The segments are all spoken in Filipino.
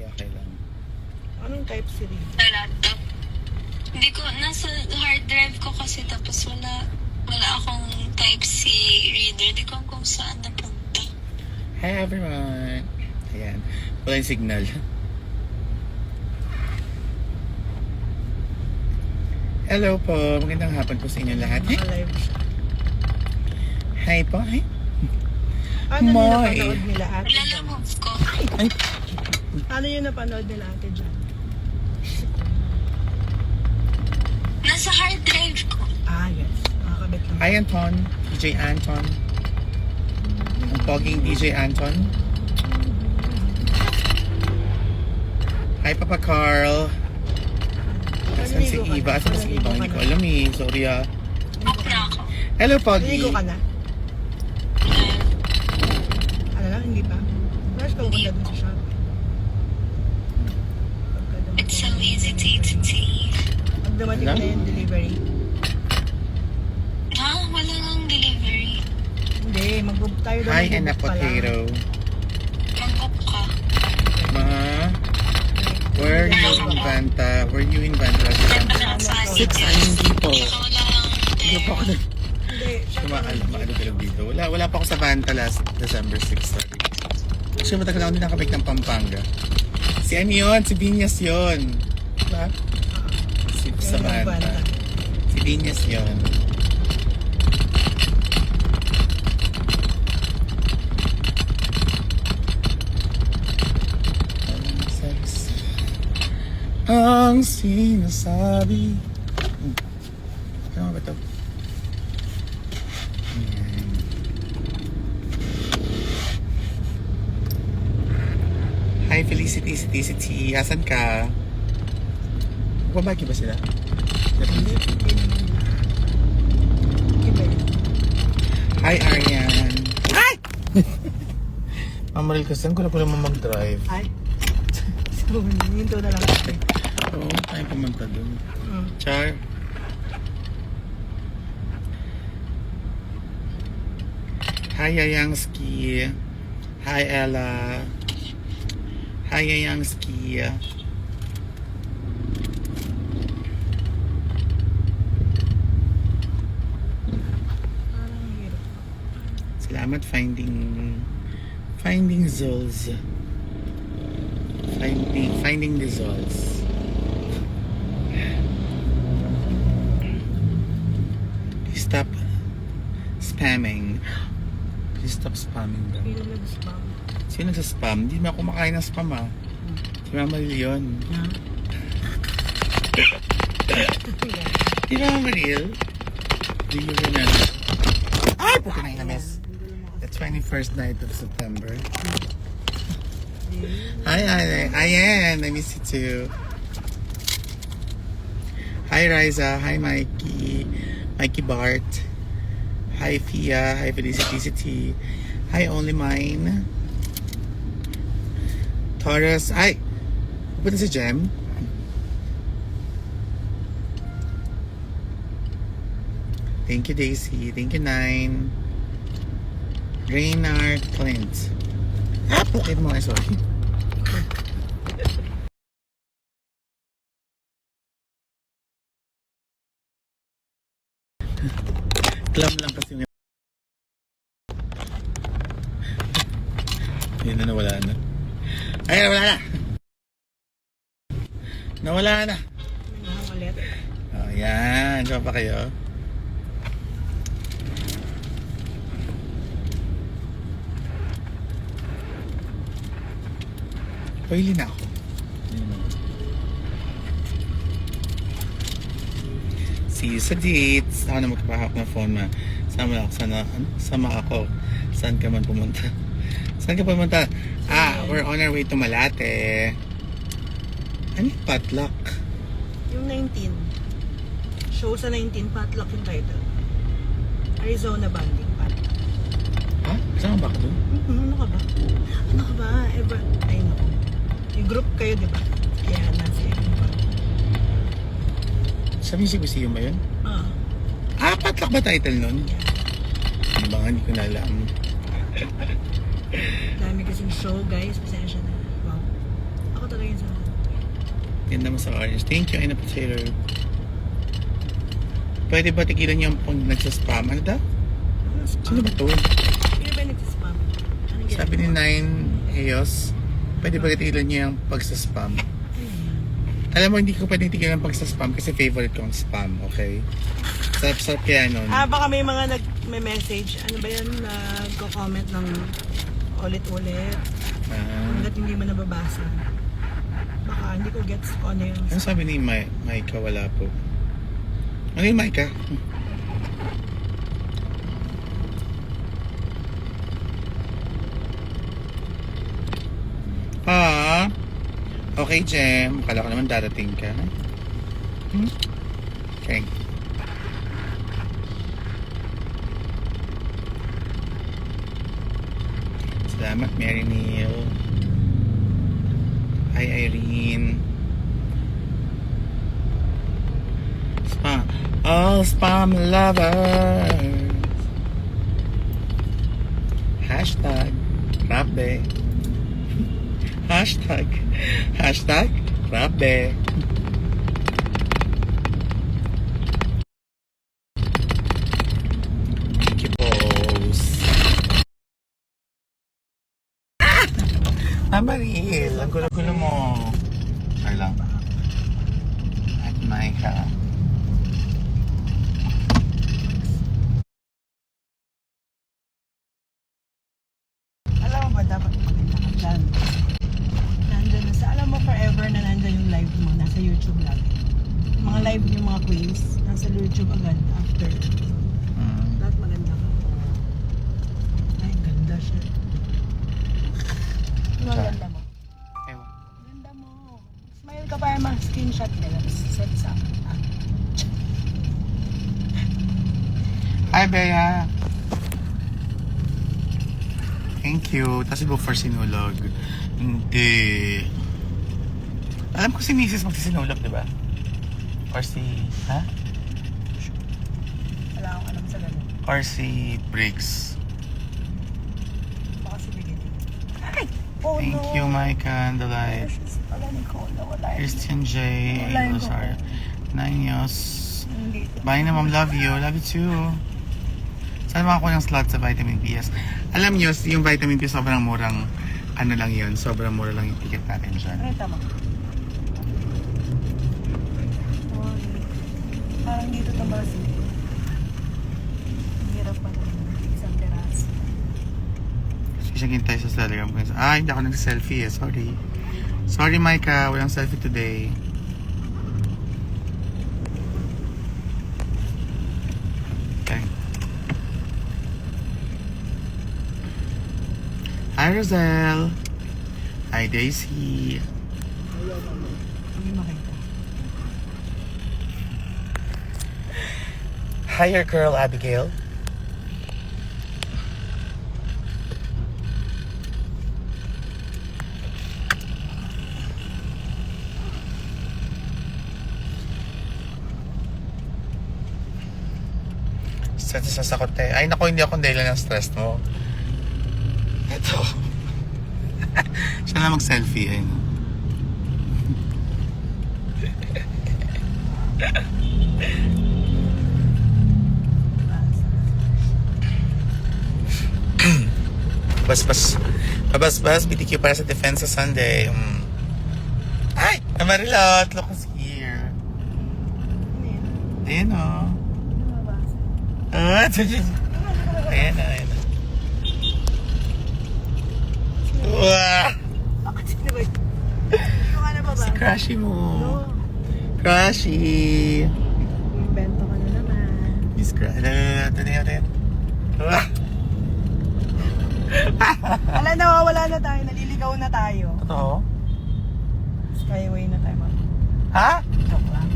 Sige, okay lang. Anong type C rin? Sa laptop. Hindi ko, nasa hard drive ko kasi tapos wala akong type C reader. Hindi ko alam kung saan napunta. Hi everyone! Ayan. Wala yung signal. Hello po. Magandang hapon po sa inyo lahat. Naka-live siya. Hi po. Hi. Ano yung Moy. napanood nila ate dyan? Ilalamove ko. Ay. Ano yung napanood nila ate dyan? Nasa hard drive ko. Ah, yes. Nakakabit lang. Hi Anton. DJ Anton. Ang poging DJ Anton. Hi Papa Carl. Asan si Naliligo ka Eva? na? Asan si Eva? Hindi ko alam eh. Sorry ah. Off na ako. Hello Pogi. Naligo ka na? Ano lang, hindi pa? Where's ka pupunta dun sa shop? Pagka dumating It's so na- easy to Pag dumating Ano? na yung delivery. Ha? Wala nang delivery. Hindi, tayo daw Hi and a mag-book pa lang. potato. Mag-book ka. Ma, where you in Banta? Were you in Banta? Six, hindi po. Wala lang. Hindi po ako nag... Hindi, siya Maalog-alog dito. Wala pa ako sa Banta last December 6. Sorry. Actually, matagal ako din nakabalik ng Pampanga. Si ano yun? Si Vinyas yun. Diba? Si sa Banta. Si Vinyas yun. Ang sinasabi. Ano ba ito? Ayan. Hi Felicity. Asan ka? Babaki ba sila? Iba yun. Hi Arian. Hi! Mamaril ka saan ko na naman mag-drive. Ay. So, hinto na lang ako. Oo, tayo pumunta dun. Mm. Char. Hi Yayangski. Hi Ella. Hi Yayangski. Parang hirap. Salamat finding Zulz. Finding the Zulz. Please stop spamming. Please stop spamming daw. Hindi naman spam. Sino nagsa-spam? Hindi mo ako kumakain ng spam ah. Si Mama Lil yun. Di ba Mama Lil? Do you remember? Ay! Puti na yung miss. The 21st night of September. Hi, Ayan. I miss you too. Hi, Riza. Hi, Mikey. Mikey Bart. Hi, Fia. Hi, Felicity. Hi, Only Mine. Taurus. Ay! Punta si Jem. Thank you, Daisy. Thank you, Nine. Reynard Clint. Ah, pukit mo. Ay, sorry. Clam lang kasi may... Ayun na, nawala na. Ay, nawala na! Nawala na! Ulit. Oh, yan. Diyan pa kayo. Oily na ako. See you sa dates. Ako na magpapahawak ng phone na. Sama ako. Sama ako. Saan ka man pumunta? Saan ka pumunta? Ah, we're on our way to Malate. Ano yung potluck? Yung 19. Show sa 19, potluck yung title. Arizona Banding Potluck. Ha? Saan ba ka doon? Ano ka ba? Ano ka ba? Ever... Ay, naku. Yung group kayo, di ba? Kaya nasa yung ba? Sa Music Museum ba yun? Ah. Ah, potluck ba title nun? Yeah. Ano ba? Hindi ko na alam. Dami kasing show, guys. Pasensya na. Wow. Ako talaga Ganda mo sa orange. Thank you, Ina Taylor. Pwede ba tigilan niyo pag nagsaspam? Ano daw? Sino ba to? Sino ba nagsispam? Anong ginagawa? Sabi ni Nine Eos, pwede ba tigilan niyo yung pagsaspam? Alam mo, hindi ko pwedeng tigilan ang pagsaspam kasi favorite ko ang spam, okay? Sarap-sarap kaya nun. Baka may mga nag-message. Ano ba yan? Nagko-comment ng ulit-ulit. Hanggat hindi mo nababasa. Baka hindi ko gets kung ano yung... Ano sabi ni Maika? Wala po. Ano yung Maika? Okay, Jem. Akala ko naman darating ka. Okay. Salamat, Mary Neil. Hi, Irene. Spam. All spam lovers. Hashtag Rabe. Hashtag Rabe. Thank you, boss. Maril, ang gulo-gulo mo. Ay lang. At Maika. Alam mo ba, dapat makita ka dyan. Nandun na sa, alam mo forever na nandun yung live mo, nasa YouTube lang. Yung mga live yung mga queens, nasa YouTube agad after. Lahat maganda ka. Ay, ganda siya. Ano ang ganda mo? Ewan. Ganda mo. Smile ka para mag-screenshot nila. Set sa Hi, Bea. Thank you. Tapos go for sinulog. Hindi. Alam ko si Mrs. magsisinulog, di ba? Or si... Ha? Wala akong alam sa ganun. Or si Briggs. Baka si Bigit. Ay! Oh Thank no! you, my candlelight. Precious pala ni Cola. Wala yun. Christian J. Wala yun, Rosar. Nanyos. Hindi. Bye na, mom. Love you. Love you too. Saan makakuha ng slot sa vitamin B? Alam nyo, yung vitamin B sobrang murang, ano lang yun, sobrang mura lang yung ticket natin dyan. Ano tama? Parang dito tabasi. Hirap pa naman. Isang teras. Sisagin tayo sa Telegram. Hindi ako nag-selfie eh. Sorry. Sorry, Micah. Walang selfie today. Okay. Hi, Roselle. Hi, Daisy. Kami makita. Hi, your girl, Abigail. Stress sa sakot eh. Ay, naku, hindi ako dahilan ng stress mo. Ito. Siya na mag-selfie. Ayun. Babas, BTQ para sa Defensa Sunday. Ay! Amarilot! Look who's here. Ano yan? Ayan o. Ano mabasa? Ayan o. Wow! Bakit sino ba? Hindi ko nga nababasa. Si Crashy mo. No. Crashy! Invento ka na naman. Miss Crashy. Ito na yun. Wala, nawawala na tayo. Naliligaw na tayo. Totoo? Skyway na tayo. Ha? Joke lang.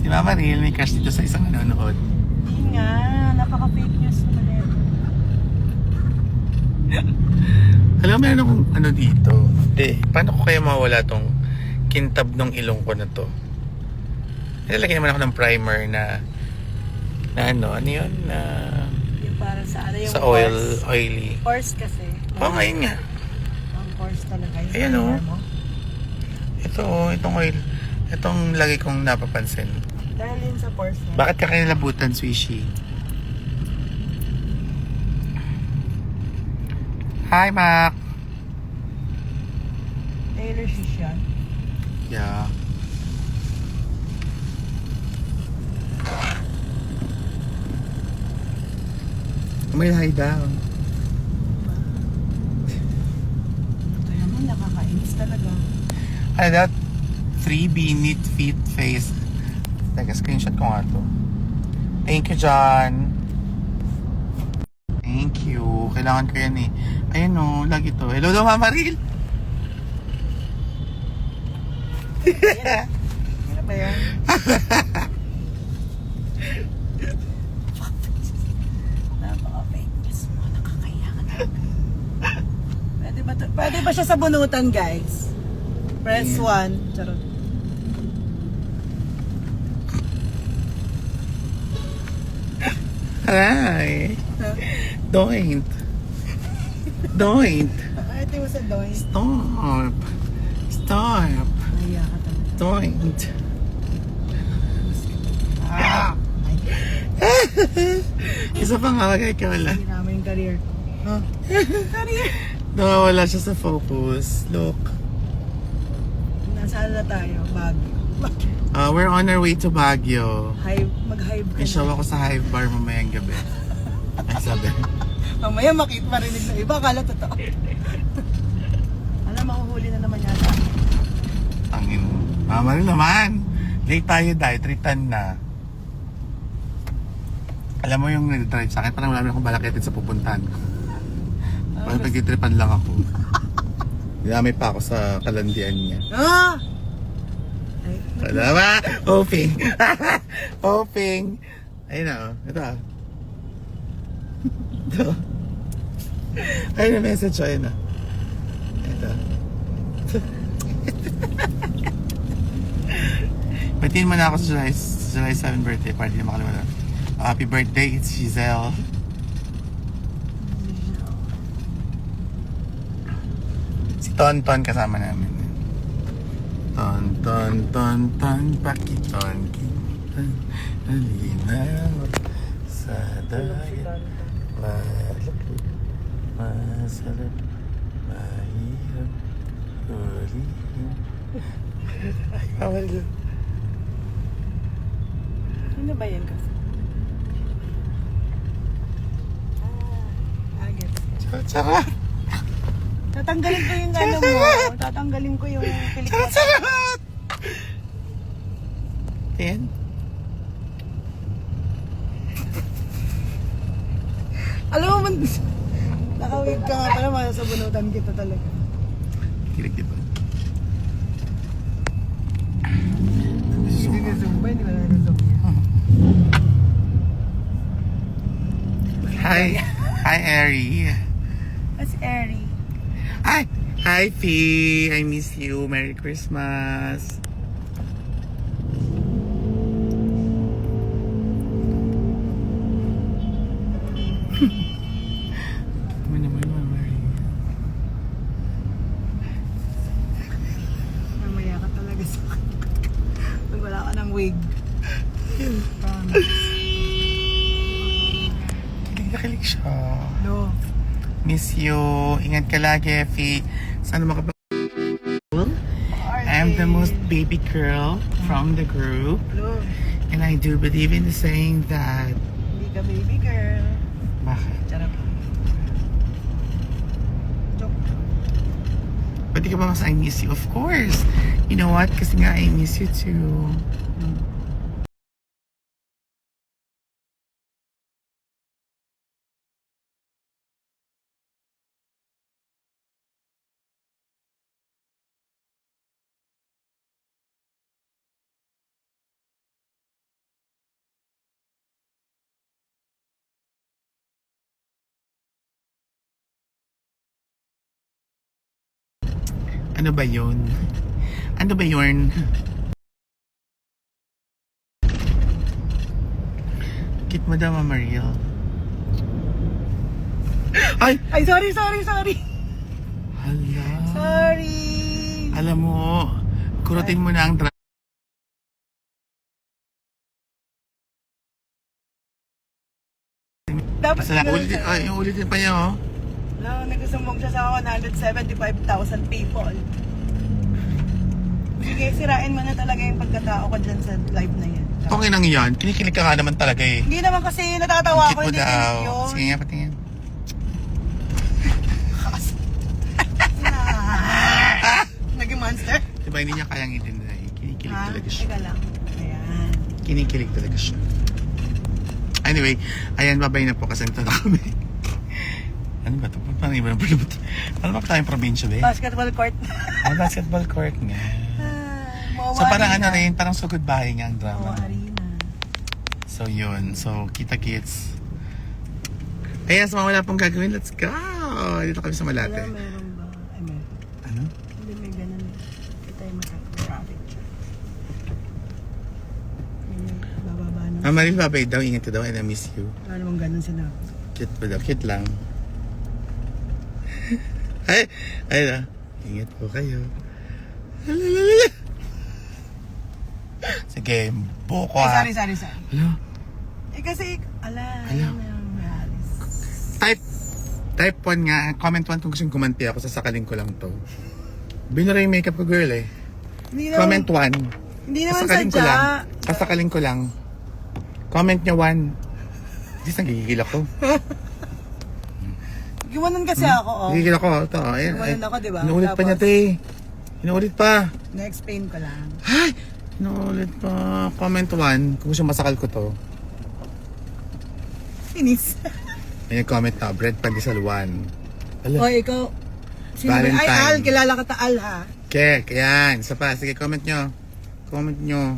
Si Mama Real may crush dito sa isang nanonood. Hindi nga. Napaka-fake news naman yan. Alam mo, meron akong ano dito. Paano ko kaya mawala tong kintab ng ilong ko na to? Nilalagay naman ako ng primer na ano yun? Yung para sa ano yung Sa oil, horse. oily. Horse kasi. Oo, ngayon nga. Ang horse sa lagay. Ayan, oh. Mo. Ito, itong oil. Itong lagi kong napapansin. Dahil yun sa pores na. Bakit ka kanilabutan, Swishy? Hi, Mac! Taylor Swift yan. Yeah. May high down. Kaya naman nakakainis talaga. Ano that? 3B Knit Fit Face. Teka, screenshot ko nga to. Thank you, John. Thank you. Kailangan ko yan eh. Ayun o, lagi to. Hello daw, Mama Ril. Ano ba yan? Napaka-fake news mo. Nakakaya ka talaga. Pwede ba siya sa bunutan, guys? Press 1. Charot. Hi. Don't. Don't. Ito mo sa doy. Stop. Stop. Naiya ka talaga. Don't. Ah! Isa pa nga, kay Kawala. Hindi namin yung career ko. Huh? Career? Nawawala siya sa focus. Look. Nasaan na tayo? Bago. We're on our way to Baguio. Mag-hive ka May show na. ako sa Hive Bar mamayang gabi. Ay, sabi. Mamaya makita marinig na iba. Akala totoo. Alam, mahuhuli na naman yata. Angin. Mama rin naman. Late tayo dahil. 3:10 na. Alam mo yung nag-drive sa akin, parang wala na akong balaketin sa pupuntahan ko. Parang nag-tripan lang ako. Dinamay pa ako sa kalandian niya. Ah! Ay, Wala ba? Hoping. Hoping. Ayun na, oh. Ito ah. Ito. Ayun na message, ayun na. Ito. Batiin mo na ako sa July 7 birthday party na makalimutan. Happy birthday, it's Giselle. Si Tonton kasama namin. Ton, pakiton, kitan, halinaw sa dagat, malapot, masarap, mahirap, ulihin. Ay, bawal yun. Ano ba yan kasi? Gets. Charot! Tatanggalin ko yung ano mo. Tatanggalin ko yung pelikula. Charot! Ayan. Alam mo man, nakawig ka nga pala, masasabunutan kita talaga. Kilig diba? Hindi na zoom ba? Hindi ba na zoom niya? Hi! Hi, Ari! That's Airy. Hi! Hi, Fee! I miss you. Merry Christmas! Tama naman, Mama Marie. Mamaya ka talaga sa akin. Pag wala ka ng wig. Promise. Kilig na kilig siya. No. Miss you. Ingat ka lagi, Fee. Sana makapag... I'm the most baby girl from the group. No. And I do believe in the saying that... Hindi ka baby girl. Bakit? Charap. Joke. Pwede ka ba mas I miss you? Of course. You know what? Kasi nga I miss you too. Ano ba yun? Ano ba yun? Kit mo daw, Mama Riel. Ay! Ay, sorry. Hala. Sorry! Alam mo, kurutin mo na ang Dapat ulitin pa niya, oh. Lang, nagsusumbong siya sa 175,000 people. Sige, sirain mo na talaga yung pagkatao ko dyan sa live na yan. Kung inang yan, kinikilig ka nga naman talaga eh. Hindi naman kasi natatawa Ang ko, cute mo hindi daw. kinig yun. Sige nga, patingin. Naging monster? Diba hindi niya kayang intindihin. Kinikilig talaga siya. Teka lang. Ayan. Kinikilig talaga siya. Anyway, ayan, babay na po kasi nito na kami. Ano ba ito? Paano iba na ba ito? Ano ba tayong probinsya ba eh? Basketball court. Ang basketball court nga. Moa So parang Arena. ano rin, parang so goodbye nga ang Moa drama. Arena. So yun, so kita kits. Ayan, so wala pong gagawin, let's go! Dito kami sa Malate. Wala, meron ba? Ay, meron. Ano? Hindi, may ganun. Ito yung traffic dyan. Bababa na. Maril, babay daw, ingat ka daw, and I miss you. Wala namang ganun sila. Cute pa daw, cute lang. Ay na. Ingat po kayo. Sige, buko Ay, ah. sorry. Hello? Eh kasi, Hello? ayun na yung realis. Type 1 nga, comment 1 kung gusto yung kumanti ako, sasakalin ko lang to. Binura yung makeup ko, girl eh. Hindi naman, Comment 1. Hindi naman Sasakalin ko sadya. lang. Sasakalin ko lang. Comment niya 1. Diyos, nagigigil ako. Gumanon kasi ako, oh. Nagigigil ako. Ito, ayan. Gumanon ako, diba? Inuulit pa Tapos, niya, te. Inuulit pa. Na-explain ko lang. Ay! Inuulit pa. Comment 1. Kung gusto masakal ko to. Finish. May nag-comment na, bread pandesal 1. Ala. O, ikaw. Sino ba? Ay, Valentine. Al. Kilala ka ta, Al, ha? Kek, ayan. Isa pa. Sige, comment nyo. Comment nyo.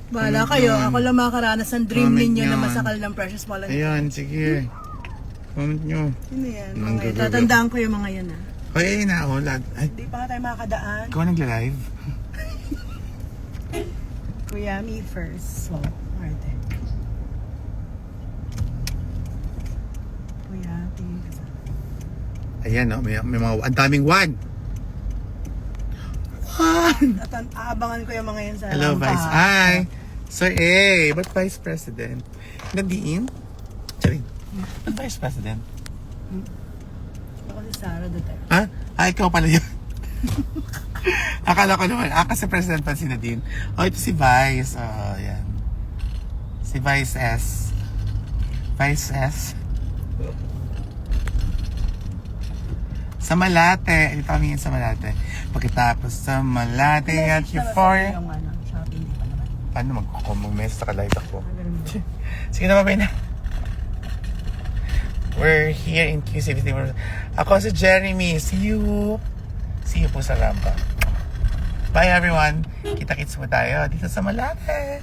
Bahala Comment kayo. yun. Ako lang makakaranas ng dream Comment ninyo na yun. masakal ng Precious Volunteer. Ayan, sige. Comment nyo. Sino yan? Mga Okay, gugulo. tatandaan ko yung mga yan, ha? Ay, ayun na. Oh, lag. Ay, Hindi pa nga tayo makakadaan. ikaw nagla-live? Kuya, me first. So, arte. Kuya, tingin ka sa... Ayan, no? May mga, ang daming 1. At aabangan ko yung mga yan sa Hello, rampa. Vice. Hi. Sir A. Ba't Vice President? Nadiin? Charing. Ba't Vice President? Ako si Sarah Duterte. Ha? Ah, ikaw pala yun. Akala ko naman. Kasi President pa si Nadine. Oh, ito si Vice. Oh, yan. Si Vice S. Vice S. Sa Malate. Dito kami yun sa Malate. Pagkatapos sa Malate at Euphoria. Yung ano, Shopee, hindi pa naman. Paano mag-message sa kalight ako? Ganun ba? Sige na, babay na. We're here in QC. Ako si Jeremy. See you. See you po sa rampa. Bye everyone. Kita-kits mo tayo dito sa Malate.